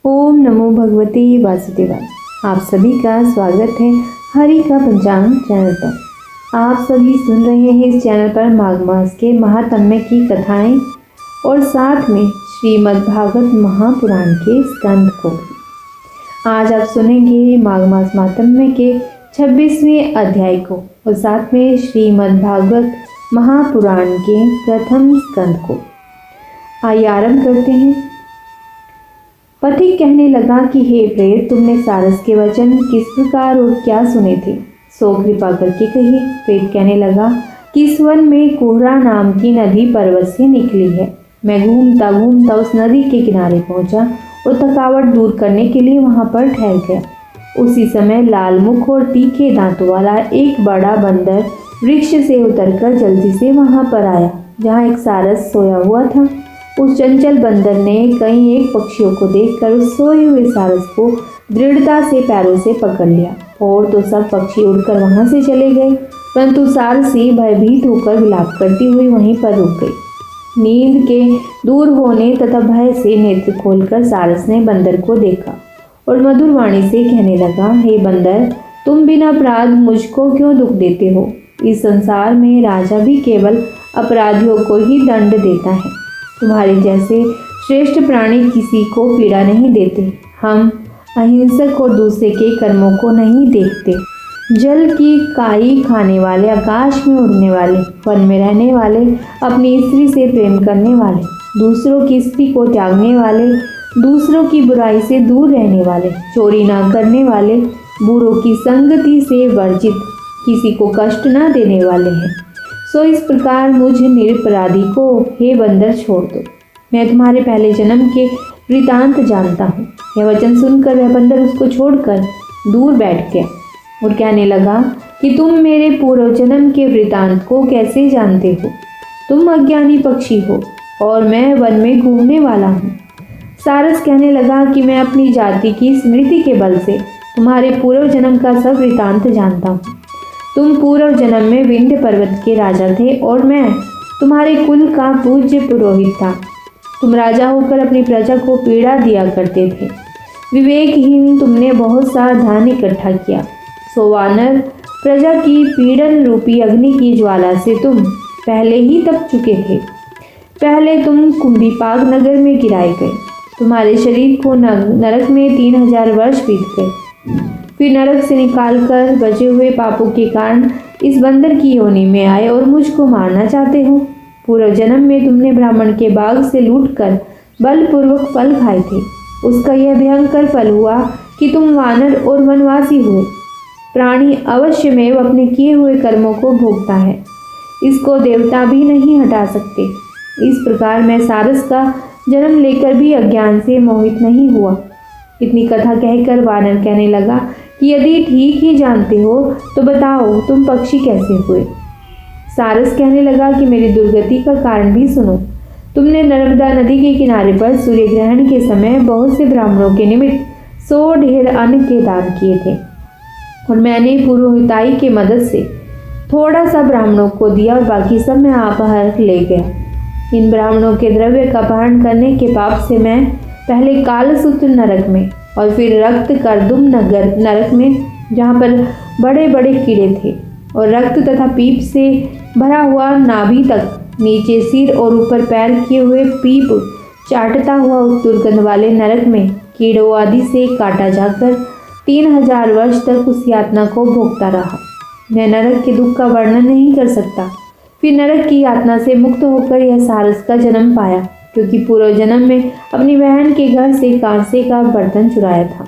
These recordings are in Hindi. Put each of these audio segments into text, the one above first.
ओम नमो भगवते वासुदेवाय। आप सभी का स्वागत है हरि का पंचांग चैनल पर। आप सभी सुन रहे हैं इस चैनल पर माघ मास के महात्म्य की कथाएं और साथ में श्रीमद् भागवत महापुराण के स्कंद को। आज आप सुनेंगे माघ मास महात्म्य के 26वें अध्याय को और साथ में श्रीमद् भागवत महापुराण के प्रथम स्कंद को। आइए आरंभ करते हैं। पथिक कहने लगा कि हे प्रेत, तुमने सारस के वचन किस प्रकार और क्या सुने थे, सो कृपा करके कहिए। प्रेत कहने लगा कि इस वन में कोहरा नाम की नदी पर्वत से निकली है। मैं घूमता घूमता उस नदी के किनारे पहुंचा और थकावट दूर करने के लिए वहां पर ठहर गया। उसी समय लाल मुख और तीखे दांतों वाला एक बड़ा बंदर वृक्ष से उतरकर जल्दी से वहां पर आया जहां एक सारस सोया हुआ था। उस चंचल बंदर ने कई एक पक्षियों को देखकर उस सोए हुए सारस को दृढ़ता से पैरों से पकड़ लिया और तो सब पक्षी उड़कर वहां से चले गए, परंतु सारसी भयभीत होकर विलाप करती हुई वहीं पर रुक गई। नींद के दूर होने तथा भय से नेत्र खोलकर सारस ने बंदर को देखा और मधुर वाणी से कहने लगा, हे बंदर, तुम बिना अपराध मुझको क्यों दुख देते हो? इस संसार में राजा भी केवल अपराधियों को ही दंड देता है। तुम्हारे जैसे श्रेष्ठ प्राणी किसी को पीड़ा नहीं देते। हम अहिंसक और दूसरे के कर्मों को नहीं देखते। जल की काई खाने वाले, आकाश में उड़ने वाले, वन में रहने वाले, अपनी स्त्री से प्रेम करने वाले, दूसरों की स्त्री को त्यागने वाले, दूसरों की बुराई से दूर रहने वाले, चोरी ना करने वाले, बूढ़ों की संगति से वर्जित, किसी को कष्ट ना देने वाले हैं। सो इस प्रकार मुझ निरपराधी को हे बंदर छोड़ दो। मैं तुम्हारे पहले जन्म के वृतांत जानता हूँ। यह वचन सुनकर वह बंदर उसको छोड़कर दूर बैठ गया और कहने लगा कि तुम मेरे पूर्व जन्म के वृतांत को कैसे जानते हो? तुम अज्ञानी पक्षी हो और मैं वन में घूमने वाला हूँ। सारस कहने लगा कि मैं अपनी जाति की स्मृति के बल से तुम्हारे पूर्व जन्म का सब वृतांत जानता हूँ। तुम पूर्व जन्म में विंध्य पर्वत के राजा थे और मैं तुम्हारे कुल का पूज्य पुरोहित था। तुम राजा होकर अपनी प्रजा को पीड़ा दिया करते थे। विवेकहीन तुमने बहुत सा धन इकट्ठा किया। सो वानर, प्रजा की पीड़न रूपी अग्नि की ज्वाला से तुम पहले ही तप चुके थे। पहले तुम कुंभीपाक नगर में गिराए गए। तुम्हारे शरीर को नरक में 3000 वर्ष बीत गए। फिर नरक से निकालकर बचे हुए पापों के कारण इस बंदर की योनि में आए और मुझको मारना चाहते हो। पूर्व जन्म में तुमने ब्राह्मण के बाग से लूटकर बलपूर्वक फल खाए थे। उसका यह भयंकर फल हुआ कि तुम वानर और वनवासी हुए। प्राणी अवश्य में अपने किए हुए कर्मों को भोगता है। इसको देवता भी नहीं हटा सकते। इस प्रकार मैं सारस का जन्म लेकर भी अज्ञान से मोहित नहीं हुआ। इतनी कथा कहकर वानर कहने लगा कि यदि ठीक ही जानते हो तो बताओ तुम पक्षी कैसे हुए? सारस कहने लगा कि मेरी दुर्गति का कारण भी सुनो। तुमने नर्मदा नदी के किनारे पर सूर्य ग्रहण के समय बहुत से ब्राह्मणों के निमित्त 100 ढेर अन्न के दान किए थे और मैंने पुरोहिताई के मदद से थोड़ा सा ब्राह्मणों को दिया और बाकी सब मैं अपहर ले गया। इन ब्राह्मणों के द्रव्य का अपहरण करने के पाप से मैं पहले कालसूत्र नरक में और फिर रक्त कर्दुम नगर नरक में, जहाँ पर बड़े बड़े कीड़े थे और रक्त तथा पीप से भरा हुआ नाभि तक, नीचे सिर और ऊपर पैर किए हुए पीप चाटता हुआ उस दुर्गंध वाले नरक में कीड़ों आदि से काटा जाकर 3000 वर्ष तक उस यातना को भोगता रहा। मैं नरक के दुख का वर्णन नहीं कर सकता। फिर नरक की यातना से मुक्त होकर यह सारस का जन्म पाया, क्योंकि पूर्व जन्म में अपनी बहन के घर से कांसे का बर्तन चुराया था।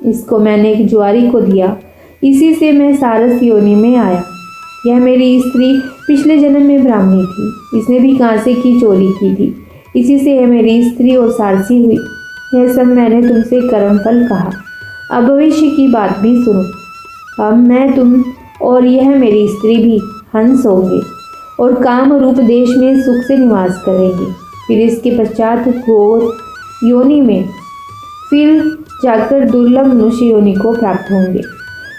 इसको मैंने एक जुआरी को दिया। इसी से मैं सारस योनि में आया। यह मेरी स्त्री पिछले जन्म में ब्राह्मणी थी। इसने भी कांसे की चोरी की थी। इसी से यह मेरी स्त्री और सारसी हुई। यह सब मैंने तुमसे कर्मफल कहा। अब भविष्य की बात भी सुनो। अब मैं, तुम और यह मेरी स्त्री भी हंस होंगे और काम रूप देश में सुख से निवास करेंगे। फिर इसके पश्चात घोर योनि में फिर जाकर दुर्लभ मनुष्य योनि को प्राप्त होंगे।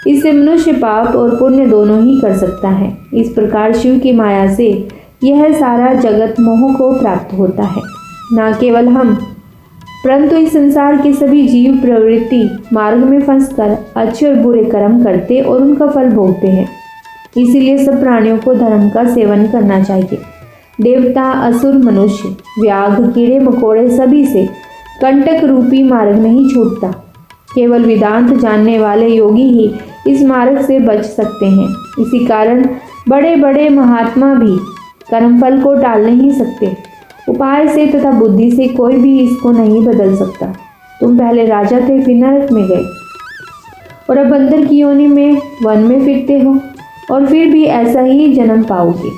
इससे मनुष्य पाप और पुण्य दोनों ही कर सकता है। इस प्रकार शिव की माया से यह सारा जगत मोह को प्राप्त होता है। न केवल हम परंतु इस संसार के सभी जीव प्रवृत्ति मार्ग में फंसकर अच्छे और बुरे कर्म करते और उनका फल भोगते हैं। इसीलिए सब प्राणियों को धर्म का सेवन करना चाहिए। देवता, असुर, मनुष्य, व्याघ्र, कीड़े मकोड़े सभी से कंटक रूपी मार्ग नहीं छूटता। केवल वेदांत जानने वाले योगी ही इस मार्ग से बच सकते हैं। इसी कारण बड़े बड़े महात्मा भी कर्मफल को टाल नहीं सकते। उपाय से तथा बुद्धि से कोई भी इसको नहीं बदल सकता। तुम पहले राजा थे, फिर नरक में गए और अब बंदर की योनि में वन में फिरते हो और फिर भी ऐसा ही जन्म पाओगे।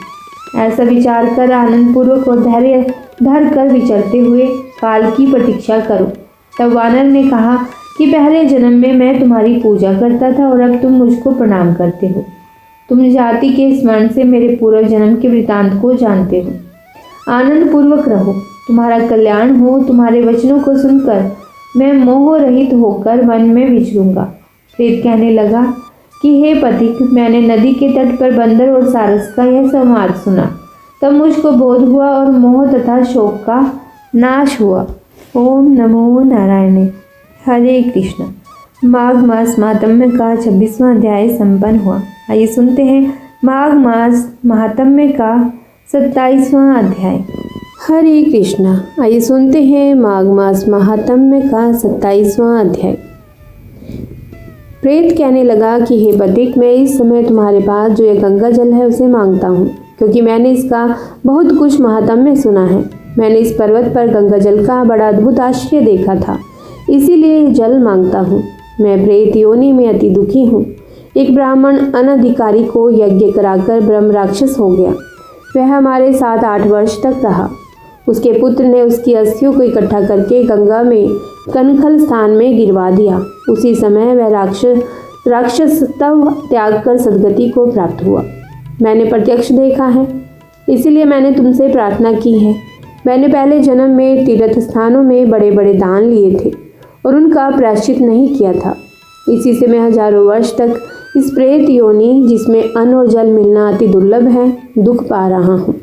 ऐसा विचार कर आनंद पूर्वक और धैर्य धर कर विचरते हुए काल की प्रतीक्षा करो। तब वानर ने कहा कि पहले जन्म में मैं तुम्हारी पूजा करता था और अब तुम मुझको प्रणाम करते हो। तुम जाति के स्मरण से मेरे पूर्व जन्म के वृतांत को जानते हो। आनंद पूर्वक रहो, तुम्हारा कल्याण हो। तुम्हारे वचनों को सुनकर मैं मोह रहित होकर वन में विचरूंगा। प्रेत कहने लगा कि हे पथिक, मैंने नदी के तट पर बंदर और सारस का यह संवाद सुना। तब मुझको बोध हुआ और मोह तथा शोक का नाश हुआ। ओम नमो नारायण। हरे कृष्ण। माघ मास महात्म्य का 26वां अध्याय संपन्न हुआ। आइए सुनते हैं माघ मास महात्म्य का 27वां अध्याय। हरे कृष्णा। आइए सुनते हैं माघ मास महात्म्य का 27वां अध्याय। प्रेत कहने लगा कि हे बधिक, मैं इस समय तुम्हारे पास जो यह गंगा जल है उसे मांगता हूँ, क्योंकि मैंने इसका बहुत कुछ महात्म्य सुना है। मैंने इस पर्वत पर गंगा जल का बड़ा अद्भुत आश्चर्य देखा था, इसीलिए जल मांगता हूँ। मैं प्रेत योनि में अति दुखी हूँ। एक ब्राह्मण अनधिकारी को यज्ञ कराकर ब्रह्म राक्षस हो गया। वह हमारे साथ 8 वर्ष तक रहा। उसके पुत्र ने उसकी अस्थियों को इकट्ठा करके गंगा में कनखल स्थान में गिरवा दिया। उसी समय वह राक्षस तव त्याग कर सदगति को प्राप्त हुआ। मैंने प्रत्यक्ष देखा है, इसीलिए मैंने तुमसे प्रार्थना की है। मैंने पहले जन्म में तीर्थ स्थानों में बड़े बड़े दान लिए थे और उनका प्रायश्चित नहीं किया था। इसी से मैं हजारों वर्ष तक इस प्रेत योनि, जिसमें अन्न और जल मिलना अति दुर्लभ है, दुख पा रहा हूँ।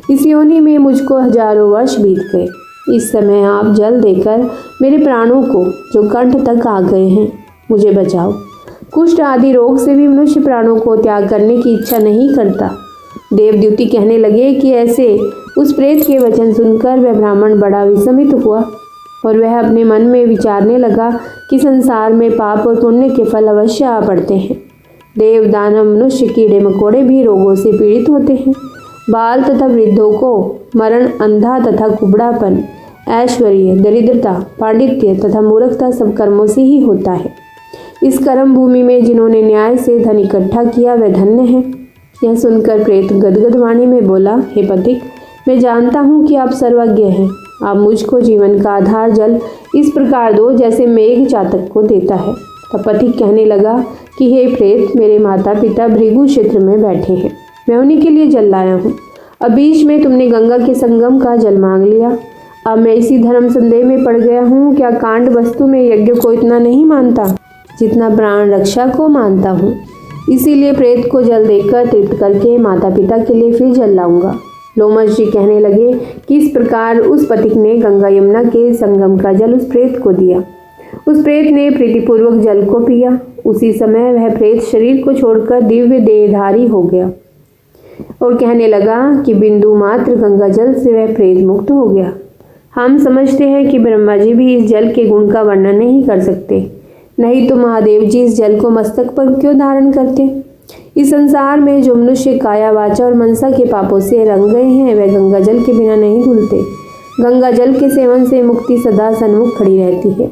इस योनि में मुझको हजारों वर्ष बीत गए। इस समय आप जल देकर मेरे प्राणों को, जो कंठ तक आ गए हैं, मुझे बचाओ। कुष्ठ आदि रोग से भी मनुष्य प्राणों को त्याग करने की इच्छा नहीं करता। देवद्युति कहने लगे कि ऐसे उस प्रेत के वचन सुनकर वह ब्राह्मण बड़ा विस्मित हुआ और वह अपने मन में विचारने लगा कि संसार में पाप और पुण्य के फल अवश्य आ पड़ते हैं। देव, दानव, मनुष्य, कीड़े मकोड़े भी रोगों से पीड़ित होते हैं। बाल तथा वृद्धों को मरण, अंधा तथा कुबड़ापन, ऐश्वर्य, दरिद्रता, पांडित्य तथा मूर्खता सब कर्मों से ही होता है। इस कर्म भूमि में जिन्होंने न्याय से धन इकट्ठा किया वह धन्य है। यह सुनकर प्रेत गदगद वाणी में बोला, हे पथिक, मैं जानता हूँ कि आप सर्वज्ञ हैं। आप मुझको जीवन का आधार जल इस प्रकार दो जैसे मेघ चातक को देता है। तब पथिक कहने लगा कि हे प्रेत, मेरे माता पिता भृगु क्षेत्र में बैठे हैं, मैं उन्हीं के लिए जल लाया हूँ। अब बीच में तुमने गंगा के संगम का जल मांग लिया। अब मैं इसी धर्म संदेह में पड़ गया हूँ। क्या कांड वस्तु में यज्ञ को इतना नहीं मानता जितना प्राण रक्षा को मानता हूँ? इसीलिए प्रेत को जल देकर तृप्त करके माता पिता के लिए फिर जल लाऊंगा। लोमश जी कहने लगे कि इस प्रकार उस पथिक ने गंगा यमुना के संगम का जल उस प्रेत को दिया। उस प्रेत ने प्रीतिपूर्वक जल को पिया। उसी समय वह प्रेत शरीर को छोड़कर दिव्य देहधारी हो गया और कहने लगा कि बिंदु मात्र गंगा जल से वह प्रेत मुक्त हो गया। हम समझते हैं कि ब्रह्मा जी भी इस जल के गुण का वर्णन नहीं कर सकते, नहीं तो महादेव जी इस जल को मस्तक पर क्यों धारण करते। इस संसार में जो मनुष्य काया, वाचा और मनसा के पापों से रंग गए हैं वह गंगा जल के बिना नहीं धुलते। गंगा जल के सेवन से मुक्ति सदा सन्मुख खड़ी रहती है।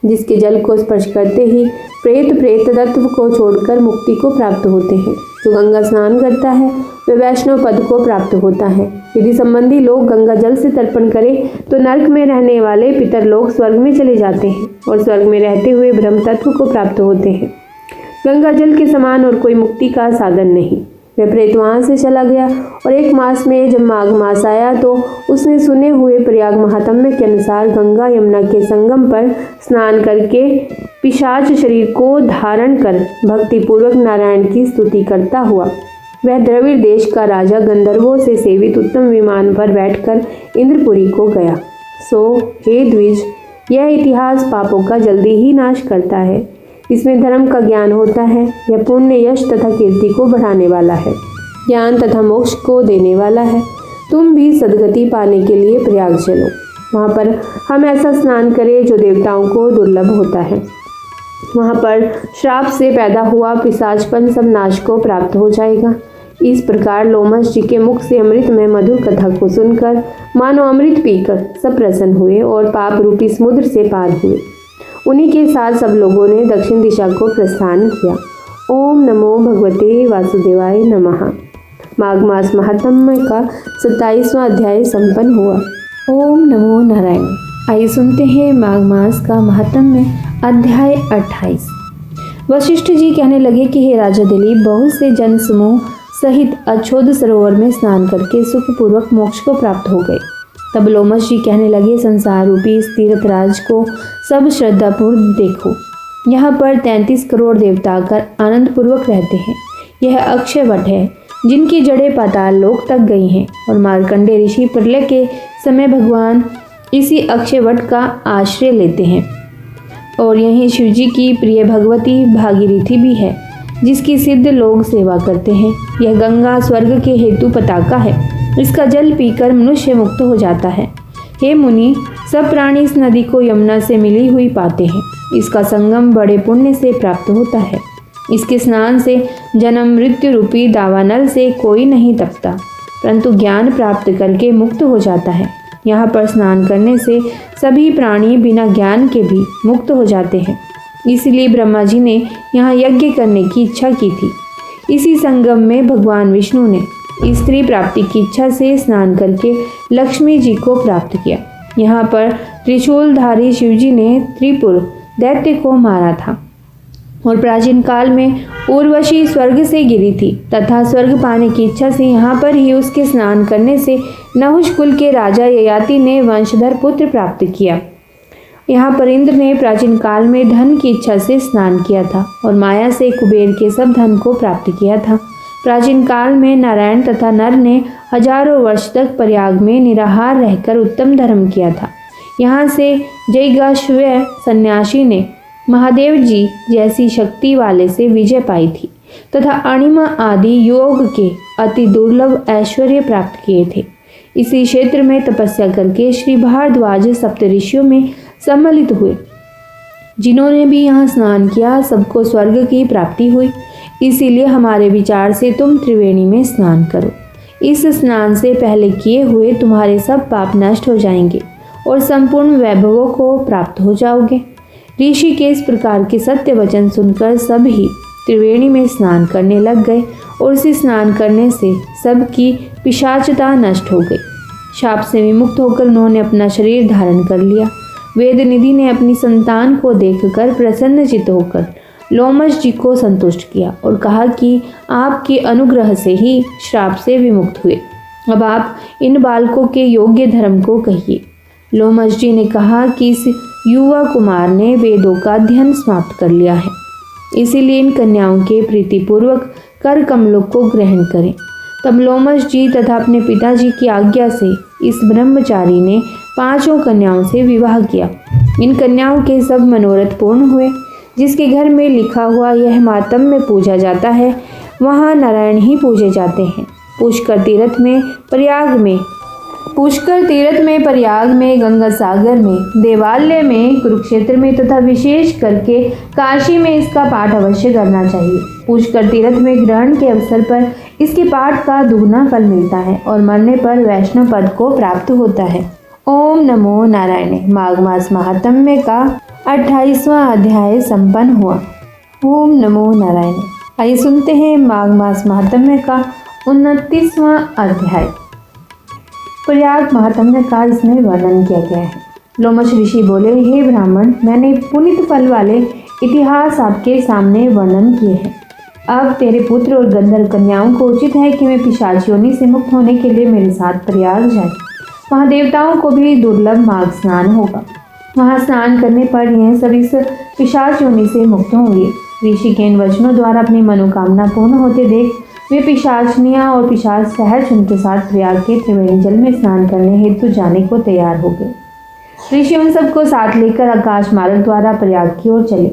जिसके जल को स्पर्श करते ही प्रेत तत्व को छोड़कर मुक्ति को प्राप्त होते हैं। जो गंगा स्नान करता है वह वैष्णव पद को प्राप्त होता है। यदि संबंधी लोग गंगा जल से तर्पण करें तो नरक में रहने वाले पितर लोग स्वर्ग में चले जाते हैं और स्वर्ग में रहते हुए ब्रह्म तत्व को प्राप्त होते हैं। गंगा जल के समान और कोई मुक्ति का साधन नहीं। वह प्रेत वहाँ से चला गया और 1 मास में जब माघ मास आया तो उसने सुने हुए प्रयाग महात्म्य के अनुसार गंगा यमुना के संगम पर स्नान करके पिशाच शरीर को धारण कर भक्तिपूर्वक नारायण की स्तुति करता हुआ वह द्रविड़ देश का राजा गंधर्वों से सेवित उत्तम विमान पर बैठकर इंद्रपुरी को गया। सो हे द्विज, यह इतिहास पापों का जल्दी ही नाश करता है। इसमें धर्म का ज्ञान होता है। यह पुण्य, यश तथा कीर्ति को बढ़ाने वाला है, ज्ञान तथा मोक्ष को देने वाला है। तुम भी सद्गति पाने के लिए प्रयाग चलो। वहाँ पर हम ऐसा स्नान करें जो देवताओं को दुर्लभ होता है। वहाँ पर श्राप से पैदा हुआ पिशाचपन सब नाश को प्राप्त हो जाएगा। इस प्रकार लोमश जी के मुख से अमृत में मधुर कथा को सुनकर मानो अमृत पीकर सब प्रसन्न हुए और पाप रूपी समुद्र से पार हुए। उन्हीं के साथ सब लोगों ने दक्षिण दिशा को प्रस्थान किया। ओम नमो भगवते वासुदेवाय नमः। माघ मास महात्म्य का 27वां अध्याय संपन्न हुआ। ओम नमो नारायण। आइए सुनते हैं माघ मास का महात्म्य अध्याय 28। वशिष्ठ जी कहने लगे कि हे राजा दिलीप, बहुत से जन समूह सहित अछोद सरोवर में स्नान करके सुखपूर्वक मोक्ष को प्राप्त हो गए। तब लोमश जी कहने लगे, संसार रूपी इस तीर्थ राज को सब श्रद्धापूर्वक देखो। यहाँ पर 33 करोड़ देवता आकर आनंद पूर्वक रहते हैं। यह अक्षय वट है जिनकी जड़ें पाताल लोक तक गई हैं और मार्कंडे ऋषि प्रलय के समय भगवान इसी अक्षय वट का आश्रय लेते हैं। और यहीं शिव जी की प्रिय भगवती भागीरथी भी है जिसकी सिद्ध लोग सेवा करते हैं। यह गंगा स्वर्ग के हेतु पताका है। इसका जल पीकर मनुष्य मुक्त हो जाता है। हे मुनि, सब प्राणी इस नदी को यमुना से मिली हुई पाते हैं। इसका संगम बड़े पुण्य से प्राप्त होता है। इसके स्नान से जन्म मृत्यु रूपी दावानल से कोई नहीं तपता, परंतु ज्ञान प्राप्त करके मुक्त हो जाता है। यहाँ पर स्नान करने से सभी प्राणी बिना ज्ञान के भी मुक्त हो जाते हैं। इसलिए ब्रह्मा जी ने यहाँ यज्ञ करने की इच्छा की थी। इसी संगम में भगवान विष्णु ने स्त्री प्राप्ति की इच्छा से स्नान करके लक्ष्मी जी को प्राप्त किया। यहाँ पर त्रिशूलधारी शिवजी ने त्रिपुर दैत्य को मारा था और प्राचीन काल में उर्वशी स्वर्ग से गिरी थी तथा स्वर्ग पाने की इच्छा से यहाँ पर ही उसके स्नान करने से नहुष कुल के राजा ययाति ने वंशधर पुत्र प्राप्त किया। यहाँ पर इंद्र ने प्राचीन काल में धन की इच्छा से स्नान किया था और माया से कुबेर के सब धन को प्राप्त किया था। प्राचीन काल में नारायण तथा नर ने हजारों वर्ष तक प्रयाग में निराहार रहकर उत्तम धर्म किया था। यहाँ से जयगाश्वय सन्यासी ने महादेव जी जैसी शक्ति वाले से विजय पाई थी तथा अणिमा आदि योग के अति दुर्लभ ऐश्वर्य प्राप्त किए थे। इसी क्षेत्र में तपस्या करके श्री भारद्वाज सप्तऋषियों में सम्मिलित हुए। जिन्होंने भी यहाँ स्नान किया सबको स्वर्ग की प्राप्ति हुई। इसीलिए हमारे विचार से तुम त्रिवेणी में स्नान करो। इस स्नान से पहले किए हुए तुम्हारे सब पाप नष्ट हो जाएंगे और संपूर्ण वैभवों को प्राप्त हो जाओगे। ऋषि के इस प्रकार के सत्य वचन सुनकर सब ही त्रिवेणी में स्नान करने लग गए और उसी स्नान करने से सबकी पिशाचता नष्ट हो गई। शाप से विमुक्त होकर उन्होंने अपना शरीर धारण कर लिया। वेद निधि ने अपनी संतान को देखकर प्रसन्नचित्त होकर लोमश जी को संतुष्ट किया और कहा कि आपके अनुग्रह से ही श्राप से विमुक्त हुए। अब आप इन बालकों के योग्य धर्म को कहिए। लोमश जी ने कहा कि इस युवा कुमार ने वेदों का अध्ययन समाप्त कर लिया है, इसीलिए इन कन्याओं के प्रीतिपूर्वक कर कमलों को ग्रहण करें। तब लोमश जी तथा अपने पिताजी की आज्ञा से इस ब्रह्मचारी ने 5 कन्याओं से विवाह किया। इन कन्याओं के सब मनोरथ पूर्ण हुए। जिसके घर में लिखा हुआ यह मातम में पूजा जाता है वहाँ नारायण ही पूजे जाते हैं। पुष्कर तीर्थ में प्रयाग में गंगा सागर में देवालय में कुरुक्षेत्र में तथा विशेष करके काशी में इसका पाठ अवश्य करना चाहिए। पुष्कर तीर्थ में ग्रहण के अवसर पर इसके पाठ का दुगना फल मिलता है और मरने पर वैष्णव पद को प्राप्त होता है। ओम नमो नारायण। माघ मास महात्म्य का 28वां अध्याय संपन्न हुआ। ओम नमो नारायण। आइए सुनते हैं माघ मास महात्म्य का 29वां अध्याय। प्रयाग महात्म्य का इसमें वर्णन किया गया है। लोमश ऋषि बोले, हे ब्राह्मण, मैंने पुनित फल वाले इतिहास आपके सामने वर्णन किए हैं। अब तेरे पुत्र और गंधर्व कन्याओं को उचित है कि वे पिशाच योनि से मुक्त होने के लिए मेरे साथ प्रयाग जाए। वहाँ देवताओं को भी दुर्लभ माघ स्नान होगा। वहाँ स्नान करने पर यह सब इस पिशाच योनि से मुक्त होंगे। ऋषि के इन वचनों द्वारा अपनी मनोकामना पूर्ण होते देख वे पिशाचनियाँ और पिशाच सहर्ष उनके साथ प्रयाग के त्रिवेणी जल में स्नान करने हेतु जाने को तैयार हो गए। ऋषि उन सबको साथ लेकर आकाश मार्ग द्वारा प्रयाग की ओर चले।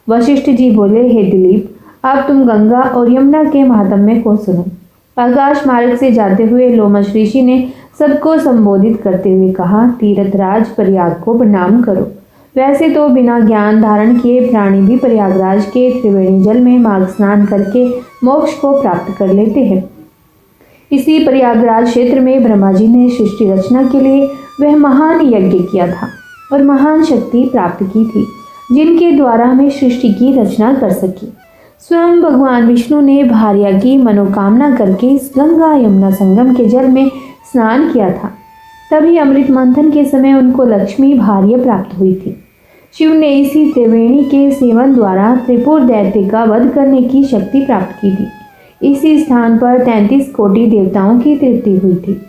वशिष्ठ जी बोले, हे दिलीप, अब तुम गंगा और यमुना के महात्म्य को सुनो। आकाश मार्ग से जाते हुए लोमश ऋषि ने सबको संबोधित करते हुए कहा, तीर्थराज प्रयाग को प्रणाम करो। वैसे तो बिना ज्ञान धारण किए प्राणी भी प्रयागराज के त्रिवेणी जल में मार्ग स्नान करके मोक्ष को प्राप्त कर लेते हैं। इसी प्रयागराज क्षेत्र में ब्रह्मा जी ने सृष्टि रचना के लिए वह महान यज्ञ किया था और महान शक्ति प्राप्त की थी, जिनके द्वारा हमें सृष्टि की रचना कर सकी। स्वयं भगवान विष्णु ने भार्या की मनोकामना करके इस गंगा यमुना संगम के जल में स्नान किया था। तभी अमृत मंथन के समय उनको लक्ष्मी भार्य प्राप्त हुई थी। शिव ने इसी त्रिवेणी के सेवन द्वारा त्रिपुर दैत्य का वध करने की शक्ति प्राप्त की थी। इसी स्थान पर 33 कोटि देवताओं की तृप्ति हुई थी।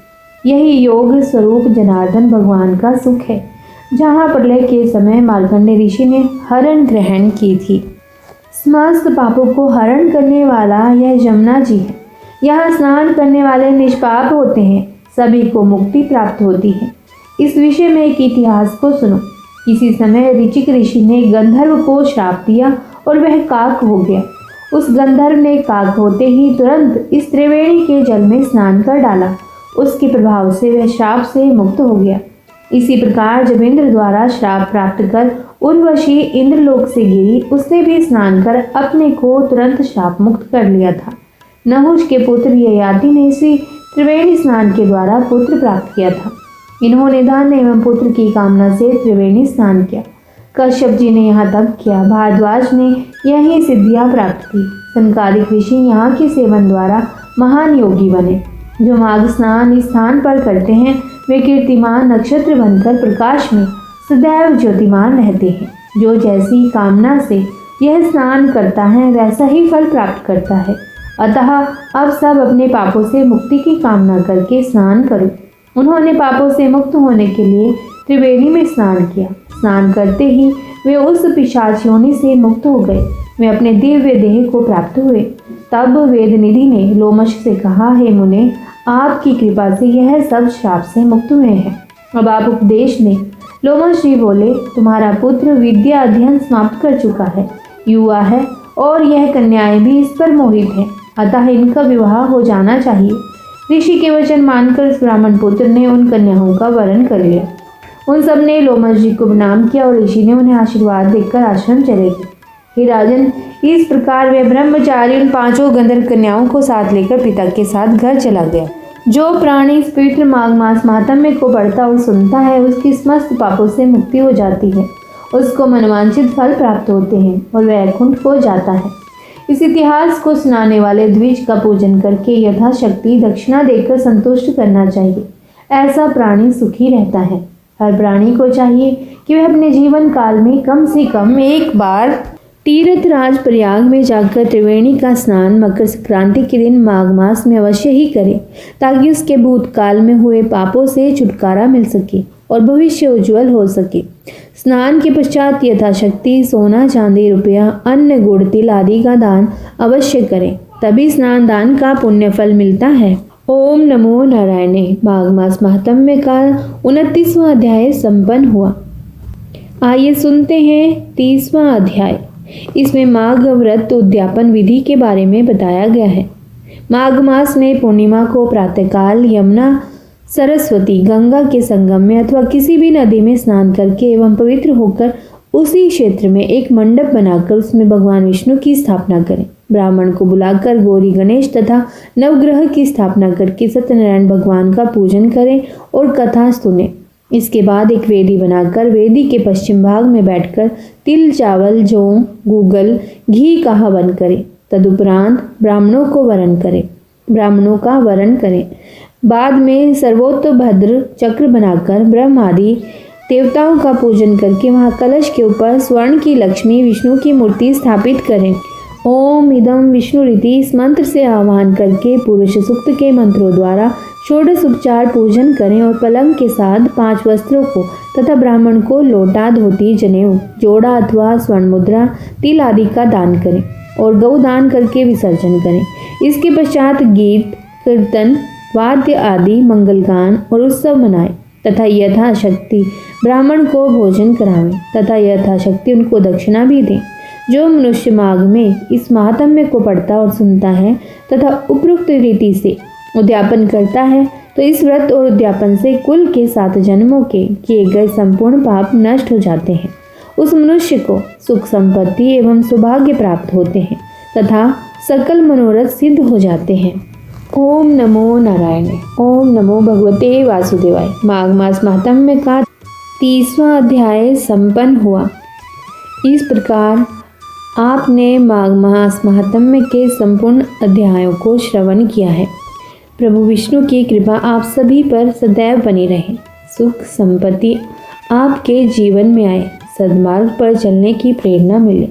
यही योग स्वरूप जनार्दन भगवान का सुख है, जहाँ प्रलय के समय मार्कंडेय ऋषि ने हरण ग्रहण की थी। समस्त पापों को हरण करने वाला यह यमुना जी है। यहाँ स्नान करने वाले निष्पाप होते हैं, सभी को मुक्ति प्राप्त होती है। इस विषय में एक इतिहास को सुनो। इसी समय ऋचिक ऋषि ने गंधर्व को श्राप दिया और वह काक हो गया। उस गंधर्व ने काक होते ही तुरंत इस त्रिवेणी के जल में स्नान कर डाला। उसके प्रभाव से वह श्राप से मुक्त हो गया। इसी प्रकार जब इंद्र द्वारा श्राप प्राप्त कर उर्वशी इंद्रलोक से गिरी, उसने भी स्नान कर अपने को तुरंत श्राप मुक्त कर लिया था। नहुष के पुत्र ययाति ने इसी त्रिवेणी स्नान के द्वारा पुत्र प्राप्त किया था। इन्होंने धन एवं पुत्र की कामना से त्रिवेणी स्नान किया। कश्यप जी ने यहाँ तप किया। भारद्वाज ने यही सिद्धियां प्राप्त की। संकालिक ऋषि यहाँ के सेवन द्वारा महान योगी बने। जो माघ स्नान इस स्थान पर करते हैं वे कीर्तिमान नक्षत्र बनकर प्रकाश में सदैव ज्योतिमान रहते हैं। जो जैसी कामना से यह स्नान करता है वैसा ही फल प्राप्त करता है। अतः अब सब अपने पापों से मुक्ति की कामना करके स्नान करो। उन्होंने पापों से मुक्त होने के लिए त्रिवेणी में स्नान किया। स्नान करते ही वे उस पिशाच योनि से मुक्त हो गए। वे अपने दिव्य देह को प्राप्त हुए। तब वेदनिधि ने लोमश से कहा, हे मुने, आपकी कृपा से यह सब श्राप से मुक्त हुए हैं। अब आप उपदेश दें। लोमश जी बोले, तुम्हारा पुत्र विद्या अध्ययन समाप्त कर चुका है, युवा है और यह कन्याएं भी इस पर मोहित हैं, अतः इनका विवाह हो जाना चाहिए। ऋषि के वचन मानकर उस ब्राह्मण पुत्र ने उन कन्याओं का वरण कर लिया। उन सब ने लोमश जी को प्रणाम किया और ऋषि ने उन्हें आशीर्वाद देकर आश्रम चले गए। हे राजन, इस प्रकार वे ब्रह्मचारी उन 5 गंधर्व कन्याओं को साथ लेकर पिता के साथ घर चला गया। जो प्राणी इस पवित्र माघ मास महात्म्य को पढ़ता और सुनता है, उसकी समस्त पापों से मुक्ति हो जाती है। उसको मनवांछित फल प्राप्त होते हैं और वैकुंठ को जाता है। इस इतिहास को सुनाने वाले द्विज का पूजन करके यथाशक्ति दक्षिणा देकर संतुष्ट करना चाहिए। ऐसा प्राणी सुखी रहता है। हर प्राणी को चाहिए कि वह अपने जीवन काल में कम से कम एक बार तीर्थराज प्रयाग में जाकर त्रिवेणी का स्नान मकर संक्रांति के दिन माघ मास में अवश्य ही करे, ताकि उसके भूतकाल में हुए पापों से छुटकारा मिल सके और भविष्य उज्जवल हो सके। स्नान के पश्चात यथाशक्ति सोना, चांदी, रुपया, अन्न, गुड़, तिल आदि का दान अवश्य करें, तभी स्नान दान का पुण्य फल मिलता है। ओम नमो नारायणे। माघ मास महात्म्य का 29वां अध्याय संपन्न हुआ। आइए सुनते हैं 30वां अध्याय। इसमें माघ व्रत उद्यापन विधि के बारे में बताया गया है। माघ मास में पूर्णिमा को प्रातःकाल यमुना, सरस्वती, गंगा के संगम में अथवा किसी भी नदी में स्नान करके एवं पवित्र होकर उसी क्षेत्र में एक मंडप बनाकर उसमें भगवान विष्णु की स्थापना करें। ब्राह्मण को बुलाकर गौरी, गणेश तथा नवग्रह की स्थापना करके सत्यनारायण भगवान का पूजन करें और कथा सुने। इसके बाद एक वेदी बनाकर वेदी के पश्चिम भाग में बैठकर तिल, चावल, जौ, गूगल, घी का हवन करें। तदुपरांत ब्राह्मणों का वरण करें। बाद में सर्वोत्तभद्र चक्र बनाकर ब्रह्म आदि देवताओं का पूजन करके वहां कलश के ऊपर स्वर्ण की लक्ष्मी विष्णु की मूर्ति स्थापित करें। ओम इदम विष्णुरिति इस मंत्र से आह्वान करके पुरुष सूक्त के मंत्रों द्वारा षोडश उपचार पूजन करें और पलंग के साथ 5 वस्त्रों को तथा ब्राह्मण को लोटा, धोती, जनेऊ, जोड़ा अथवा स्वर्ण मुद्रा, तिल आदि का दान करें और गौ दान करके विसर्जन करें। इसके पश्चात गीत, कीर्तन, वाद्य आदि मंगल गान और उत्सव मनाएं। तथा यथाशक्ति ब्राह्मण को भोजन करावें तथा यथाशक्ति उनको दक्षिणा भी दें। जो मनुष्य माघ में इस महात्म्य को पढ़ता और सुनता है तथा उपरोक्त रीति से उद्यापन करता है तो इस व्रत और उद्यापन से कुल के 7 जन्मों के किए गए संपूर्ण पाप नष्ट हो जाते हैं। उस मनुष्य को सुख संपत्ति एवं सौभाग्य प्राप्त होते हैं तथा सकल मनोरथ सिद्ध हो जाते हैं। ओम नमो नारायण। ओम नमो भगवते वासुदेवाय। माघ मास महात्म्य का 30वां अध्याय संपन्न हुआ। इस प्रकार आपने माघ मास महात्म्य के संपूर्ण अध्यायों को श्रवण किया है। प्रभु विष्णु की कृपा आप सभी पर सदैव बनी रहे। सुख संपत्ति आपके जीवन में आए, सद्मार्ग पर चलने की प्रेरणा मिले।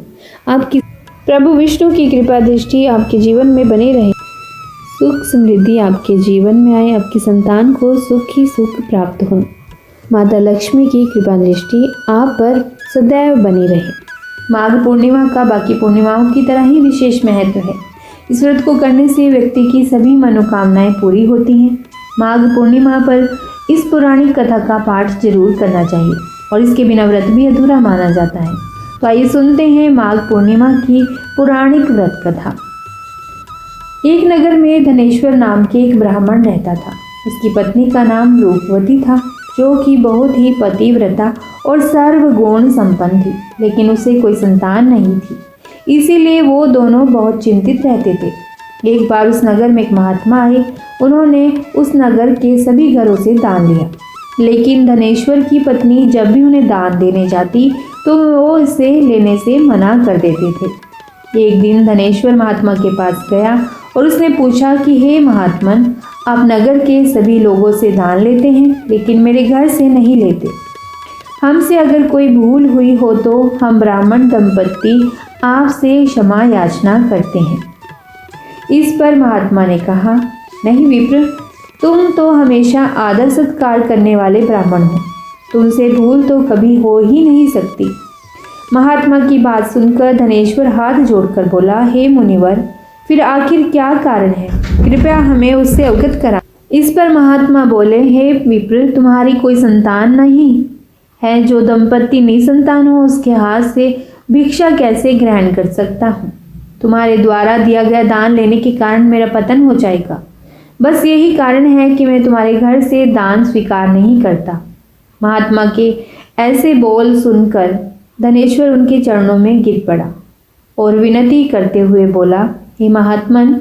आपकी प्रभु विष्णु की कृपा दृष्टि आपके जीवन में बनी रहे। सुख समृद्धि आपके जीवन में आए, आपकी संतान को सुख ही सुख प्राप्त हो। माता लक्ष्मी की कृपा दृष्टि आप पर सदैव बनी रहे। माघ पूर्णिमा का बाकी पूर्णिमाओं की तरह ही विशेष महत्व है। इस व्रत को करने से व्यक्ति की सभी मनोकामनाएं पूरी होती हैं। माघ पूर्णिमा पर इस पौराणिक कथा का पाठ जरूर करना चाहिए और इसके बिना व्रत भी अधूरा माना जाता है। तो आइए सुनते हैं माघ पूर्णिमा की पौराणिक व्रत कथा। एक नगर में धनेश्वर नाम के एक ब्राह्मण रहता था। उसकी पत्नी का नाम रूपवती था, जो कि बहुत ही पतिव्रता और सर्वगुण संपन्न थी, लेकिन उसे कोई संतान नहीं थी। इसीलिए वो दोनों बहुत चिंतित रहते थे। एक बार उस नगर में एक महात्मा आए। उन्होंने उस नगर के सभी घरों से दान लिया, लेकिन धनेश्वर की पत्नी जब भी उन्हें दान देने जाती तो वो इसे लेने से मना कर देते थे। एक दिन धनेश्वर महात्मा के पास गया और उसने पूछा कि हे महात्मन, आप नगर के सभी लोगों से दान लेते हैं, लेकिन मेरे घर से नहीं लेते। हमसे अगर कोई भूल हुई हो तो हम ब्राह्मण दंपत्ति आपसे क्षमा याचना करते हैं। इस पर महात्मा ने कहा, नहीं विप्र, तुम तो हमेशा आदर सत्कार करने वाले ब्राह्मण हो, तुमसे भूल तो कभी हो ही नहीं सकती। महात्मा की बात सुनकर धनेश्वर हाथ जोड़कर बोला, हे मुनिवर, फिर आखिर क्या कारण है? कृपया हमें उससे अवगत करा। इस पर महात्मा बोले, हे विप्र, तुम्हारी कोई संतान नहीं है। जो दंपत्ति निसंतान हो उसके हाथ से भिक्षा कैसे ग्रहण कर सकता हूँ? तुम्हारे द्वारा दिया गया दान लेने के कारण मेरा पतन हो जाएगा। बस यही कारण है कि मैं तुम्हारे घर से दान स्वीकार नहीं करता। महात्मा के ऐसे बोल सुनकर धनेश्वर उनके चरणों में गिर पड़ा और विनती करते हुए बोला, हे महात्मन,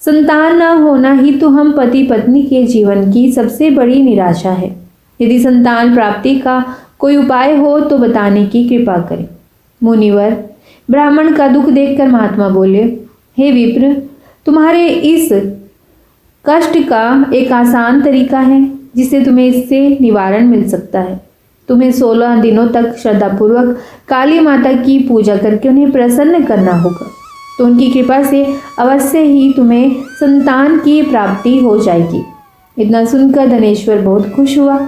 संतान न होना ही तो हम पति पत्नी के जीवन की सबसे बड़ी निराशा है। यदि संतान प्राप्ति का कोई उपाय हो तो बताने की कृपा करें। मुनिवर, ब्राह्मण का दुख देखकर महात्मा बोले, हे विप्र, तुम्हारे इस कष्ट का एक आसान तरीका है जिससे तुम्हें इससे निवारण मिल सकता है। तुम्हें 16 दिनों तक श्रद्धापूर्वक काली माता की पूजा करके उन्हें प्रसन्न करना होगा, तो उनकी कृपा से अवश्य ही तुम्हें संतान की प्राप्ति हो जाएगी। इतना सुनकर धनेश्वर बहुत खुश हुआ।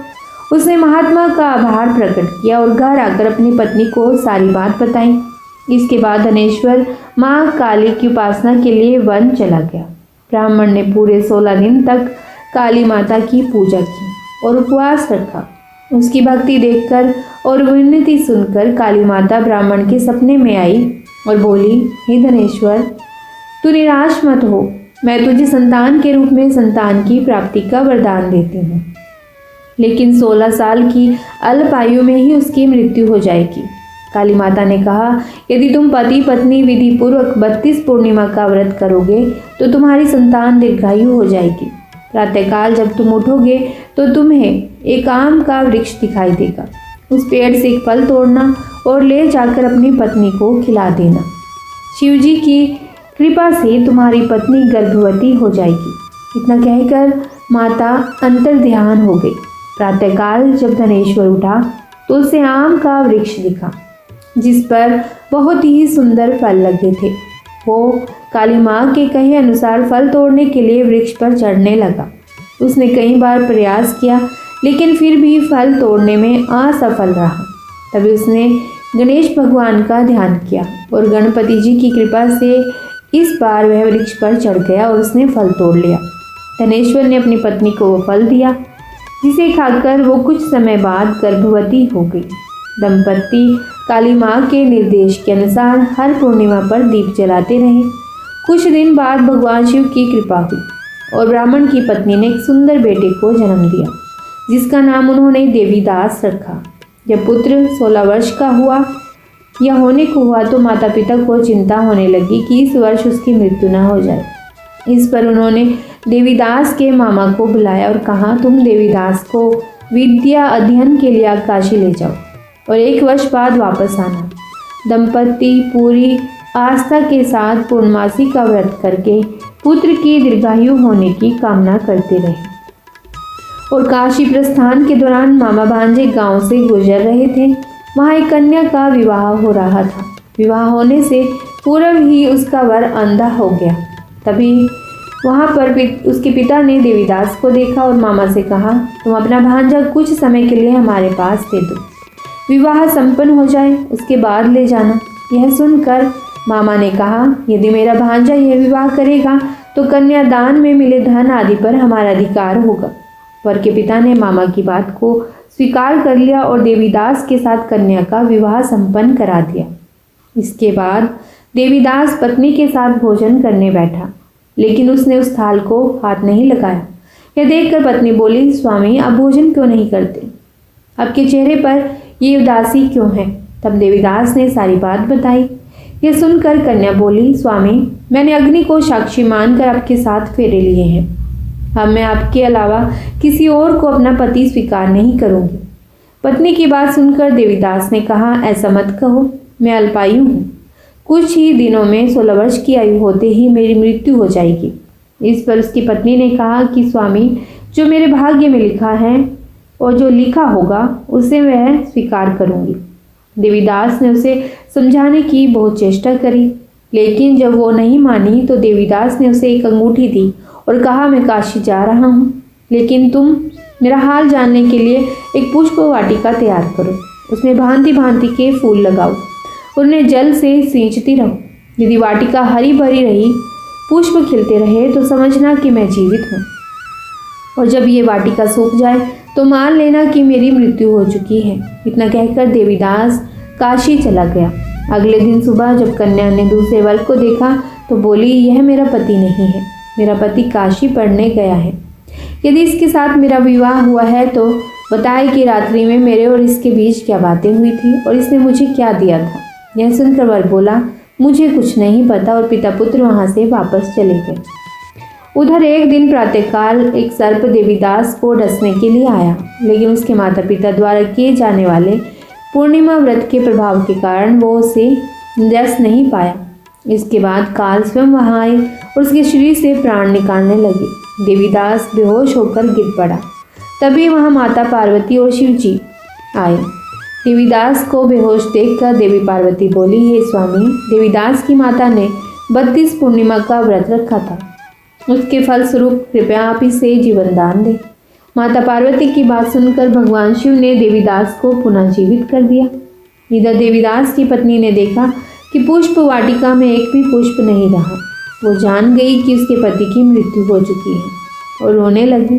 उसने महात्मा का आभार प्रकट किया और घर आकर अपनी पत्नी को सारी बात बताई। इसके बाद धनेश्वर माँ काली की उपासना के लिए वन चला गया। ब्राह्मण ने पूरे 16 दिन तक काली माता की पूजा की और उपवास रखा। उसकी भक्ति देखकर और विनती सुनकर काली माता ब्राह्मण के सपने में आई और बोली, हे धनेश्वर, तू निराश मत हो, मैं तुझे संतान के रूप में संतान की प्राप्ति का वरदान देती हूँ, लेकिन 16 साल की अल्प आयु में ही उसकी मृत्यु हो जाएगी। काली माता ने कहा, यदि तुम पति पत्नी विधि पूर्वक 32 पूर्णिमा का व्रत करोगे तो तुम्हारी संतान दीर्घायु हो जाएगी। प्रातःकाल जब तुम उठोगे तो तुम्हें एक आम का वृक्ष दिखाई देगा। उस पेड़ से एक फल तोड़ना और ले जाकर अपनी पत्नी को खिला देना। शिवजी की कृपा से तुम्हारी पत्नी गर्भवती हो जाएगी। इतना कहकर माता अंतर ध्यान हो गई। प्रातःकाल जब धनेश्वर उठा तो उसे आम का वृक्ष दिखा जिस पर बहुत ही सुंदर फल लगे थे। वो काली माँ के कहे अनुसार फल तोड़ने के लिए वृक्ष पर चढ़ने लगा। उसने कई बार प्रयास किया, लेकिन फिर भी फल तोड़ने में असफल रहा। तभी उसने गणेश भगवान का ध्यान किया और गणपति जी की कृपा से इस बार वह वृक्ष पर चढ़ गया और उसने फल तोड़ लिया। धनेश्वर ने अपनी पत्नी को वो फल दिया। जिसे खाकर वो कुछ समय बाद गर्भवती हो गई। दंपति काली माँ के निर्देश के अनुसार हर पूर्णिमा पर दीप जलाते रहे। कुछ दिन बाद भगवान शिव की कृपा हुई और ब्राह्मण की पत्नी ने एक सुंदर बेटे को जन्म दिया, जिसका नाम उन्होंने देवीदास रखा। जब पुत्र 16 वर्ष का हुआ या होने को हुआ तो माता पिता को चिंता होने लगी कि इस वर्ष उसकी मृत्यु न हो जाए। इस पर उन्होंने देवीदास के मामा को बुलाया और कहा, तुम देवीदास को विद्या अध्ययन के लिए काशी ले जाओ और 1 वर्ष बाद वापस आना। दंपति पूरी आस्था के साथ पूर्णमासी का व्रत करके पुत्र की दीर्घायु होने की कामना करते रहे। और काशी प्रस्थान के दौरान मामा भांजे गांव से गुजर रहे थे। वहाँ एक कन्या का विवाह हो रहा था। विवाह होने से पूर्व ही उसका वर अंधा हो गया। तभी वहाँ पर उसके पिता ने देवीदास को देखा और मामा से कहा, तुम अपना भांजा कुछ समय के लिए हमारे पास दे दो, विवाह संपन्न हो जाए उसके बाद ले जाना। यह सुनकर मामा ने कहा, यदि मेरा भांजा यह विवाह करेगा तो कन्यादान में मिले धन आदि पर हमारा अधिकार होगा। वर के पिता ने मामा की बात को स्वीकार कर लिया और देवीदास के साथ कन्या का विवाह संपन्न करा दिया। इसके बाद देवीदास पत्नी के साथ भोजन करने बैठा, लेकिन उसने उस थाल को हाथ नहीं लगाया। यह देखकर पत्नी बोली, स्वामी आप भोजन क्यों नहीं करते? आपके चेहरे पर ये उदासी क्यों है? तब देवीदास ने सारी बात बताई। यह सुनकर कन्या बोली, स्वामी मैंने अग्नि को साक्षी मानकर आपके साथ फेरे लिए हैं। अब मैं आपके अलावा किसी और को अपना पति स्वीकार नहीं करूंगी। पत्नी की बात सुनकर देवीदास ने कहा, ऐसा मत कहो, मैं अल्पायु हूँ। कुछ ही दिनों में 16 वर्ष की आयु होते ही मेरी मृत्यु हो जाएगी। इस पर उसकी पत्नी ने कहा कि स्वामी जो मेरे भाग्य में लिखा है और जो लिखा होगा उसे मैं स्वीकार करूंगी। देवीदास ने उसे समझाने की बहुत चेष्टा करी, लेकिन जब वो नहीं मानी तो देवीदास ने उसे एक अंगूठी दी और कहा, मैं काशी जा रहा हूँ, लेकिन तुम मेरा हाल जानने के लिए एक पुष्प वाटिका तैयार करो, उसमें भांति भांति के फूल लगाओ, उन्हें जल से सींचती रहो। यदि वाटिका हरी भरी रही, पुष्प खिलते रहे तो समझना कि मैं जीवित हूँ, और जब ये वाटिका सूख जाए तो मान लेना कि मेरी मृत्यु हो चुकी है। इतना कहकर देवीदास काशी चला गया। अगले दिन सुबह जब कन्या ने दूसरे वर को देखा तो बोली, यह मेरा पति नहीं है, मेरा पति काशी पढ़ने गया है। यदि इसके साथ मेरा विवाह हुआ है तो बताए कि रात्रि में मेरे और इसके बीच क्या बातें हुई थी और इसने मुझे क्या दिया था। यह सुनकर वर बोला, मुझे कुछ नहीं पता, और पिता पुत्र वहाँ से वापस चले गए। उधर एक दिन प्रातःकाल एक सर्प देवीदास को डसने के लिए आया, लेकिन उसके माता पिता द्वारा किए जाने वाले पूर्णिमा व्रत के प्रभाव के कारण वो उसे डस नहीं पाया। इसके बाद काल स्वयं वहाँ आए और उसके शरीर से प्राण निकालने लगे। देवीदास बेहोश होकर गिर पड़ा। तभी वहाँ माता पार्वती और शिव जी आए। देवीदास को बेहोश देखकर देवी पार्वती बोली, हे स्वामी, देवीदास की माता ने 32 पूर्णिमा का व्रत रखा था, उसके फलस्वरूप कृपया आप इसे जीवन दान दें। माता पार्वती की बात सुनकर भगवान शिव ने देवीदास को पुनः जीवित कर दिया। इधर देवीदास की पत्नी ने देखा कि पुष्प वाटिका में एक भी पुष्प नहीं रहा। वो जान गई कि उसके पति की मृत्यु हो चुकी है और रोने लगी।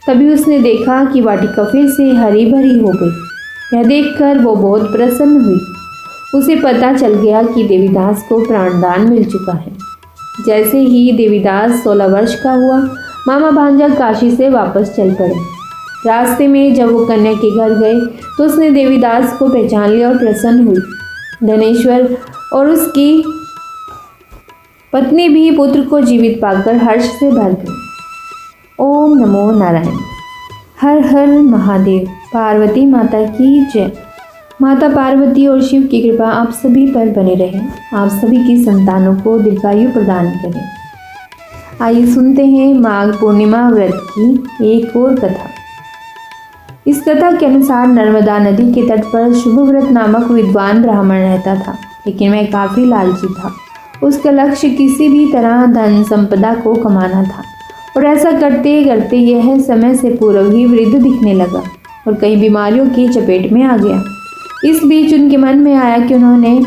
तभी उसने देखा कि वाटिका फिर से हरी भरी हो गई। यह देखकर वो बहुत प्रसन्न हुई। उसे पता चल गया कि देवीदास को प्राणदान मिल चुका है। जैसे ही देवीदास 16 वर्ष का हुआ, मामा भांजा काशी से वापस चल पड़े। रास्ते में जब वो कन्या के घर गए तो उसने देवीदास को पहचान लिया और प्रसन्न हुई। धनेश्वर और उसकी पत्नी भी पुत्र को जीवित पाकर हर्ष से भर गई। ओम नमो नारायण। हर हर महादेव। पार्वती माता की जय। माता पार्वती और शिव की कृपा आप सभी पर बने रहे, आप सभी की संतानों को दीर्घायु प्रदान करें। आइए सुनते हैं माघ पूर्णिमा व्रत की एक और कथा। इस कथा के अनुसार नर्मदा नदी के तट पर शुभव्रत नामक विद्वान ब्राह्मण रहता था, लेकिन वह काफ़ी लालची था। उसका लक्ष्य किसी भी तरह धन संपदा को कमाना था, और ऐसा करते करते यह समय से पूर्व ही वृद्ध दिखने लगा और कई बीमारियों की चपेट में आ गया। इस बीच उनके मन में आया कि उन्होंने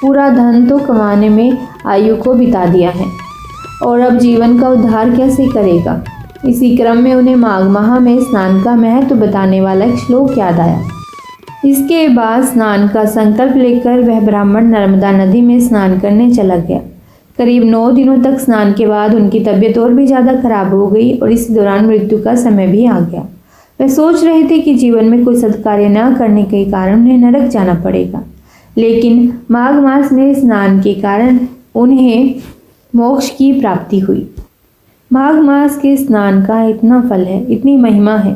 पूरा धन तो कमाने में आयु को बिता दिया है, और अब जीवन का उद्धार कैसे करेगा। इसी क्रम में उन्हें माघ माह में स्नान का महत्व बताने वाला एक श्लोक याद आया। इसके बाद स्नान का संकल्प लेकर वह ब्राह्मण नर्मदा नदी में स्नान करने चला गया। करीब 9 दिनों तक स्नान के बाद उनकी तबीयत और भी ज़्यादा खराब हो गई और इस दौरान मृत्यु का समय भी आ गया। वह सोच रहे थे कि जीवन में कोई सत्कार्य न करने के कारण उन्हें नरक जाना पड़ेगा, लेकिन माघ मास में स्नान के कारण उन्हें मोक्ष की प्राप्ति हुई। माघ मास के स्नान का इतना फल है, इतनी महिमा है।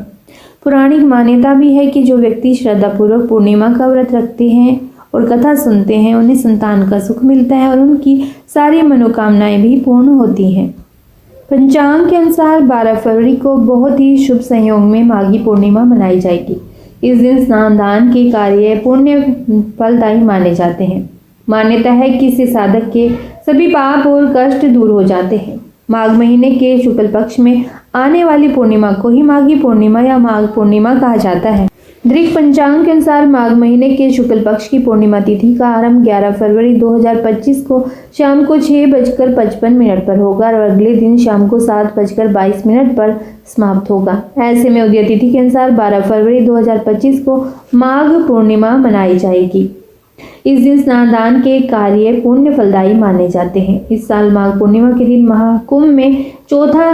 पौराणिक मान्यता भी है कि जो व्यक्ति श्रद्धापूर्वक पूर्णिमा का व्रत रखते हैं और कथा सुनते हैं, उन्हें संतान का सुख मिलता है और उनकी सारी मनोकामनाएं भी पूर्ण होती हैं। पंचांग के अनुसार 12 फरवरी को बहुत ही शुभ संयोग में माघी पूर्णिमा मनाई जाएगी। इस दिन स्नान दान के कार्य पुण्य फलदायी माने जाते हैं। मान्यता है कि इससे साधक के सभी पाप और कष्ट दूर हो जाते हैं। माघ महीने के शुक्ल पक्ष में आने वाली पूर्णिमा को ही माघी पूर्णिमा या माघ पूर्णिमा कहा जाता है। दृक पंचांग के अनुसार माघ महीने के शुक्ल पक्ष की पूर्णिमा तिथि का आरंभ 11 फरवरी 2025 को शाम को 6:55 पर होगा और अगले दिन शाम को 7:22 पर समाप्त होगा। ऐसे में उदय तिथि के अनुसार 12 फरवरी 2025 को माघ पूर्णिमा मनाई जाएगी। इस दिन स्नान दान के कार्य पुण्य फलदायी माने जाते हैं। इस साल माघ पूर्णिमा के दिन महाकुंभ में चौथा